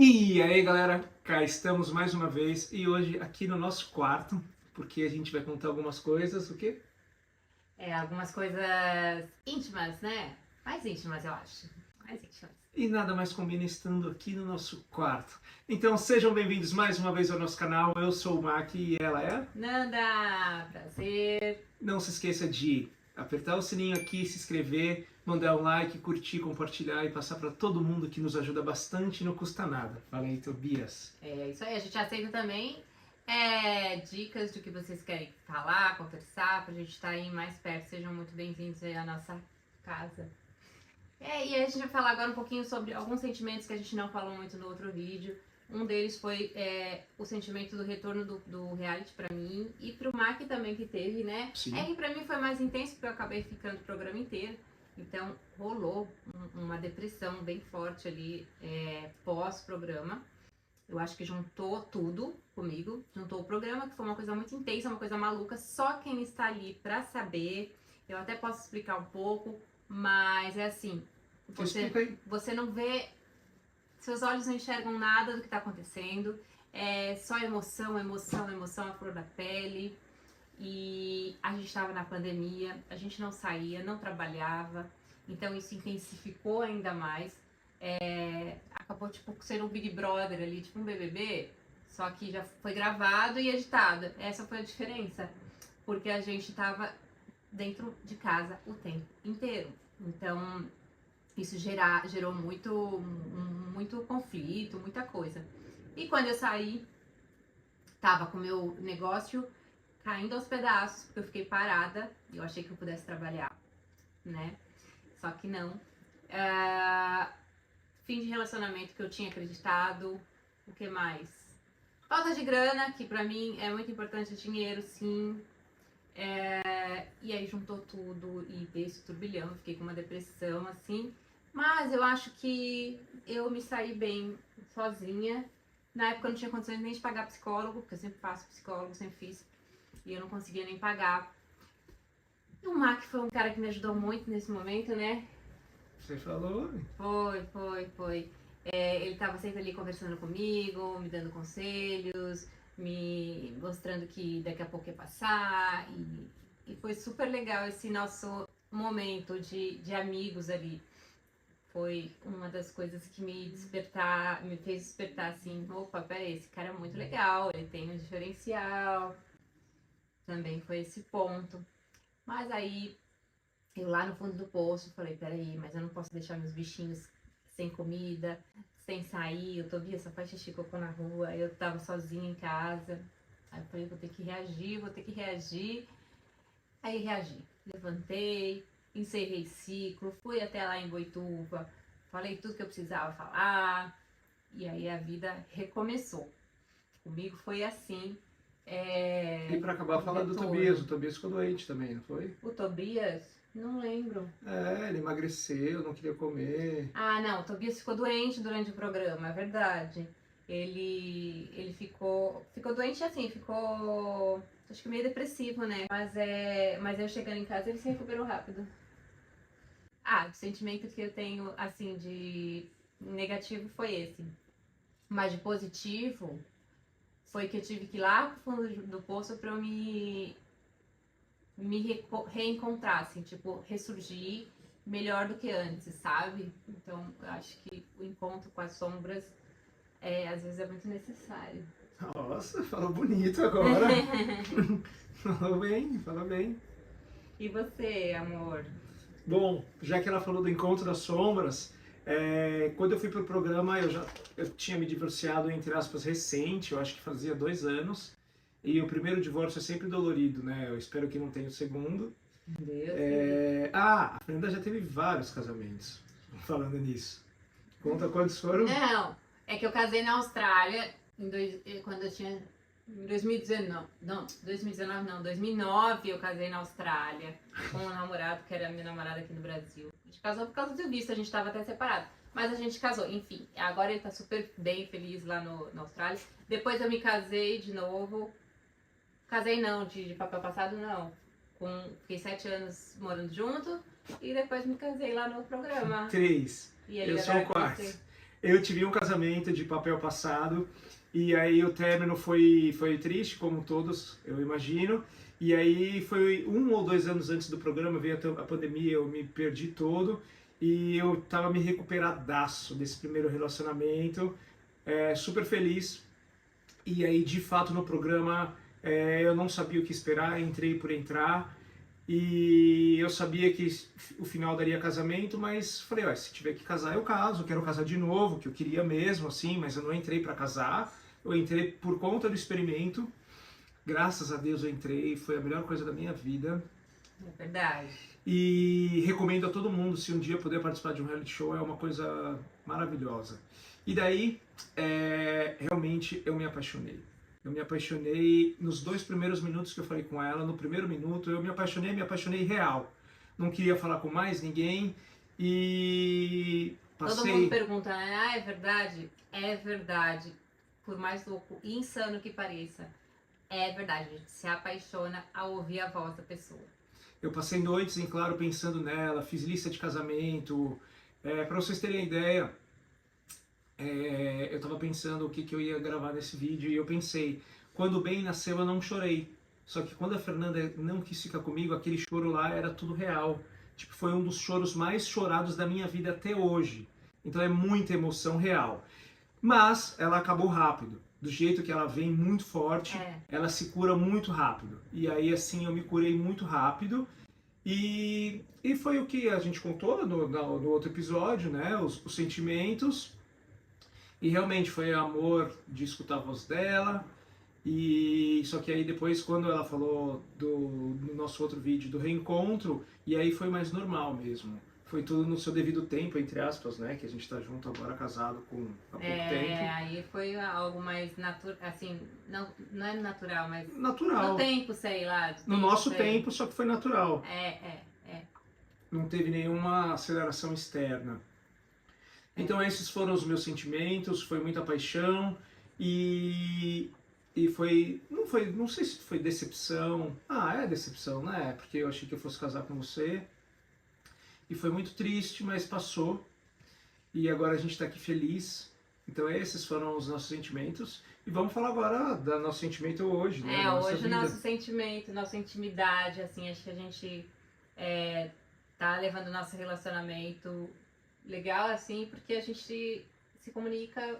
E aí galera, cá estamos mais uma vez e hoje aqui no nosso quarto, porque a gente vai contar algumas coisas, o quê? Algumas coisas íntimas, né? Mais íntimas, eu acho. Mais íntimas. E nada mais combina estando aqui no nosso quarto. Então sejam bem-vindos mais uma vez ao nosso canal, eu sou o Mac e ela é... Nanda, prazer. Não se esqueça de apertar o sininho aqui, se inscrever, mandar um like, curtir, compartilhar e passar para todo mundo que nos ajuda bastante e não custa nada. Fala aí, Tobias. É isso aí, a gente aceita também dicas do que vocês querem falar, conversar, pra gente estar aí mais perto. Sejam muito bem-vindos aí à nossa casa. E aí a gente vai falar agora um pouquinho sobre alguns sentimentos que a gente não falou muito no outro vídeo. Um deles foi o sentimento do retorno do reality pra mim e pro Mac também que teve, né? Sim. E pra mim foi mais intenso porque eu acabei ficando o programa inteiro. Então rolou uma depressão bem forte ali pós-programa. Eu acho que juntou tudo comigo. Juntou o programa, que foi uma coisa muito intensa, uma coisa maluca. Só quem está ali pra saber. Eu até posso explicar um pouco, mas é assim. Você não vê... Seus olhos não enxergam nada do que está acontecendo, é só emoção, emoção, emoção à flor da pele. E a gente estava na pandemia, a gente não saía, não trabalhava, então isso intensificou ainda mais. Acabou tipo sendo um Big Brother ali, tipo um BBB, só que já foi gravado e editado. Essa foi a diferença, porque a gente estava dentro de casa o tempo inteiro. Então isso gerou muito conflito, muita coisa. E quando eu saí, tava com o meu negócio caindo aos pedaços, porque eu fiquei parada e eu achei que eu pudesse trabalhar, né? Só que não. Fim de relacionamento que eu tinha acreditado. O que mais? Falta de grana, que pra mim é muito importante, dinheiro, sim. E aí juntou tudo e dei esse turbilhão, fiquei com uma depressão, assim. Mas eu acho que eu me saí bem sozinha. Na época eu não tinha condições nem de pagar psicólogo, porque eu sempre faço psicólogo, sempre fiz. E eu não conseguia nem pagar. E o Mac foi um cara que me ajudou muito nesse momento, né? Você falou? Foi. Ele tava sempre ali conversando comigo, me dando conselhos, me mostrando que daqui a pouco ia passar. E foi super legal esse nosso momento de amigos ali. Foi uma das coisas que me fez despertar assim, opa, peraí, esse cara é muito legal, ele tem um diferencial. Também foi esse ponto. Mas aí, eu lá no fundo do poço, falei, peraí, mas eu não posso deixar meus bichinhos sem comida, sem sair. O Tobias só faz xixi e cocô na rua, eu tava sozinha em casa. Aí eu falei, vou ter que reagir. Aí reagi, levantei, encerrei ciclo, fui até lá em Boituva, falei tudo que eu precisava falar, e aí a vida recomeçou. Comigo foi assim. E para acabar falando do Tobias, o Tobias ficou doente também, não foi? O Tobias? Não lembro. Ele emagreceu, não queria comer. Ah, não, o Tobias ficou doente durante o programa, é verdade. Ele ficou doente assim, ficou acho que meio depressivo, né? Mas eu chegando em casa ele se recuperou rápido. O sentimento que eu tenho, assim, de negativo foi esse. Mas de positivo foi que eu tive que ir lá pro fundo do poço pra eu me reencontrar, assim, tipo, ressurgir melhor do que antes, sabe? Então, eu acho que o encontro com as sombras às vezes é muito necessário. Nossa, falou bonito agora. Falou bem. E você, amor? Bom, já que ela falou do Encontro das Sombras, quando eu fui pro programa eu tinha me divorciado, entre aspas, recente, eu acho que fazia 2 anos. E o primeiro divórcio é sempre dolorido, né? Eu espero que não tenha o segundo. Deus. A Fernanda já teve vários casamentos, falando nisso. Conta quantos foram? Não, é que eu casei na Austrália quando eu tinha... Em 2019, não, 2009 eu casei na Austrália com um namorado que era meu namorado aqui no Brasil. A gente casou por causa do visto, a gente tava até separado. Mas a gente casou, enfim. Agora ele tá super bem, feliz lá na Austrália. Depois eu me casei de novo. Casei não, de papel passado não. Fiquei 7 anos morando junto e depois me casei lá no programa. 3. E aí, eu sou o quarto. Eu tive um casamento de papel passado e aí o término foi triste, como todos, eu imagino. E aí foi 1 ou 2 anos antes do programa, veio a pandemia, eu me perdi todo e eu tava me recuperadaço desse primeiro relacionamento, super feliz. E aí, de fato, no programa eu não sabia o que esperar, entrei por entrar. E eu sabia que o final daria casamento, mas falei, ó, se tiver que casar, eu caso, quero casar de novo, que eu queria mesmo, assim, mas eu não entrei para casar, eu entrei por conta do experimento. Graças a Deus eu entrei, foi a melhor coisa da minha vida. É verdade. E recomendo a todo mundo, se um dia puder participar de um reality show, é uma coisa maravilhosa. E daí, realmente eu me apaixonei. Eu me apaixonei nos 2 primeiros minutos que eu falei com ela. No primeiro minuto eu me apaixonei real. Não queria falar com mais ninguém e Todo passei. mundo pergunta, né? Ah, é verdade? É verdade. Por mais louco e insano que pareça, é verdade. A gente se apaixona ao ouvir a voz da pessoa. Eu passei noites em claro pensando nela, fiz lista de casamento. Para vocês terem ideia, eu estava pensando o que eu ia gravar nesse vídeo e eu pensei, quando o Ben nasceu eu não chorei. Só que quando a Fernanda não quis ficar comigo, aquele choro lá era tudo real. Tipo, foi um dos choros mais chorados da minha vida até hoje. Então é muita emoção real. Mas ela acabou rápido. Do jeito que ela vem muito forte, ela se cura muito rápido. E aí assim eu me curei muito rápido. E foi o que a gente contou no outro episódio, né? Os sentimentos. E realmente foi amor de escutar a voz dela. E só que aí depois, quando ela falou no nosso outro vídeo do reencontro, e aí foi mais normal mesmo. Foi tudo no seu devido tempo, entre aspas, né? Que a gente tá junto agora, casado há pouco tempo. Aí foi algo mais natural, assim, não é natural, mas Natural. no tempo, sei lá. No nosso tempo, só que foi natural. É. Não teve nenhuma aceleração externa. Então esses foram os meus sentimentos, foi muita paixão e não sei se foi decepção. É decepção, né? Porque eu achei que eu fosse casar com você. E foi muito triste, mas passou. E agora a gente está aqui feliz. Então esses foram os nossos sentimentos. E vamos falar agora do nosso sentimento hoje, né? Hoje o nosso sentimento, nossa intimidade, assim, acho que a gente tá levando o nosso relacionamento legal, assim, porque a gente se comunica.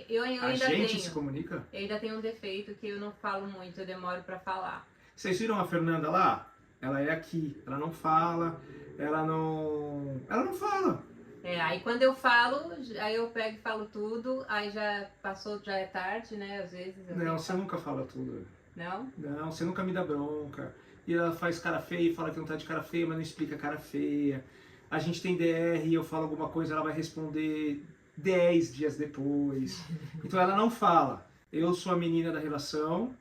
Eu ainda tenho. Se comunica? Eu ainda tenho um defeito que eu não falo muito, eu demoro pra falar. Vocês viram a Fernanda lá? Ela é aqui, ela não fala, ela não fala. Aí quando eu falo, aí eu pego e falo tudo, aí já passou, já é tarde, né, às vezes. Não, você nunca fala tudo. Não? Não, você nunca me dá bronca. E ela faz cara feia e fala que não tá de cara feia, mas não explica cara feia. A gente tem DR e eu falo alguma coisa, ela vai responder 10 dias depois. Então ela não fala. Eu sou a menina da relação,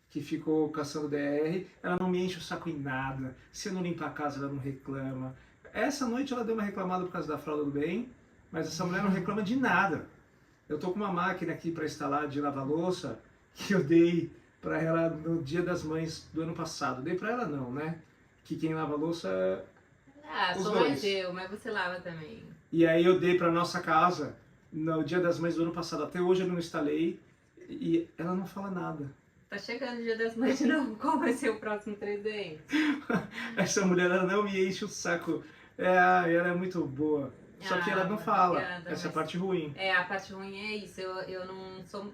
que ficou caçando DR, ela não me enche o saco em nada. Se eu não limpar a casa, ela não reclama. Essa noite ela deu uma reclamada por causa da fralda do bem, mas essa mulher não reclama de nada. Eu tô com uma máquina aqui para instalar de lavar louça que eu dei para ela no Dia das Mães do ano passado. Dei para ela não, né? Que quem lava louça os sou dois. mais eu, mas você lava também. E aí eu dei para nossa casa no Dia das Mães do ano passado. Até hoje eu não instalei e ela não fala nada. Tá chegando o Dia das Mães de novo. Qual vai ser o próximo presente? Essa mulher, ela não me enche o saco. Ela é muito boa. Só que ela não fala. Obrigada, Essa é a parte ruim. A parte ruim é isso. Eu não sou...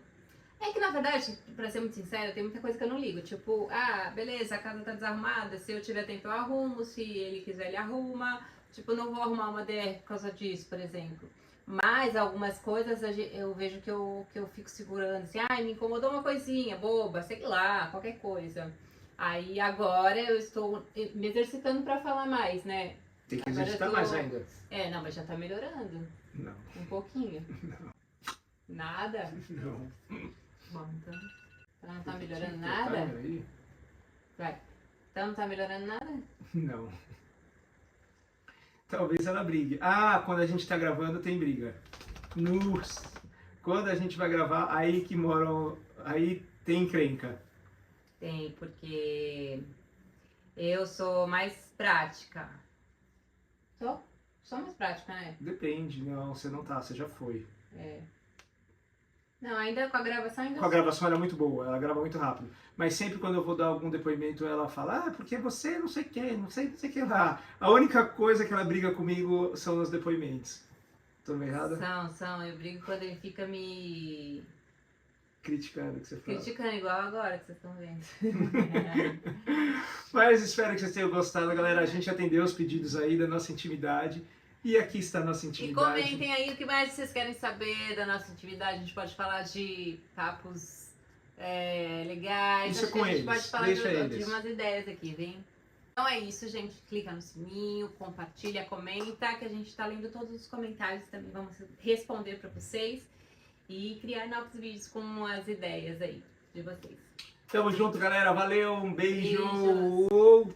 É que na verdade, pra ser muito sincera, tem muita coisa que eu não ligo. Tipo, beleza, a casa tá desarrumada. Se eu tiver tempo eu arrumo. Se ele quiser, ele arruma. Tipo, não vou arrumar uma DR por causa disso, por exemplo. Mas algumas coisas eu vejo que eu fico segurando, assim, me incomodou uma coisinha, boba, sei lá, qualquer coisa. Aí agora eu estou me exercitando pra falar mais, né? Tem que exercitar mais ainda. Não, mas já tá melhorando. Não. Um pouquinho. Não. Nada? Não. Bom, então não tá melhorando nada? Aí? Vai. Então não tá melhorando nada? Não. Talvez ela brigue. Quando a gente tá gravando tem briga. Nossa. Quando a gente vai gravar, aí que moram... Aí tem encrenca. Tem, porque eu sou mais prática. Sou mais prática, né? Depende. Não, você não tá. Você já foi. Não, ainda com a gravação ainda. Com a gravação ela é muito boa, ela grava muito rápido. Mas sempre quando eu vou dar algum depoimento, ela fala, porque você não sei quem, não sei o que lá. A única coisa que ela briga comigo são os depoimentos. Tô meio errada? São. Eu brigo quando ele fica me Criticando o que você fala. criticando, igual agora que vocês estão vendo. Mas espero que vocês tenham gostado, galera. A gente atendeu os pedidos aí da nossa intimidade. E aqui está a nossa E intimidade. comentem aí o que mais vocês querem saber da nossa intimidade. A gente pode falar de papos legais. Isso Acho com que a gente eles, pode falar deixa de eles. umas ideias aqui, vem? Então é isso, gente. Clica no sininho, compartilha, comenta, que a gente tá lendo todos os comentários também. Vamos responder para vocês e criar novos vídeos com as ideias aí de vocês. Tamo junto, galera. Valeu, um beijo. Beijos.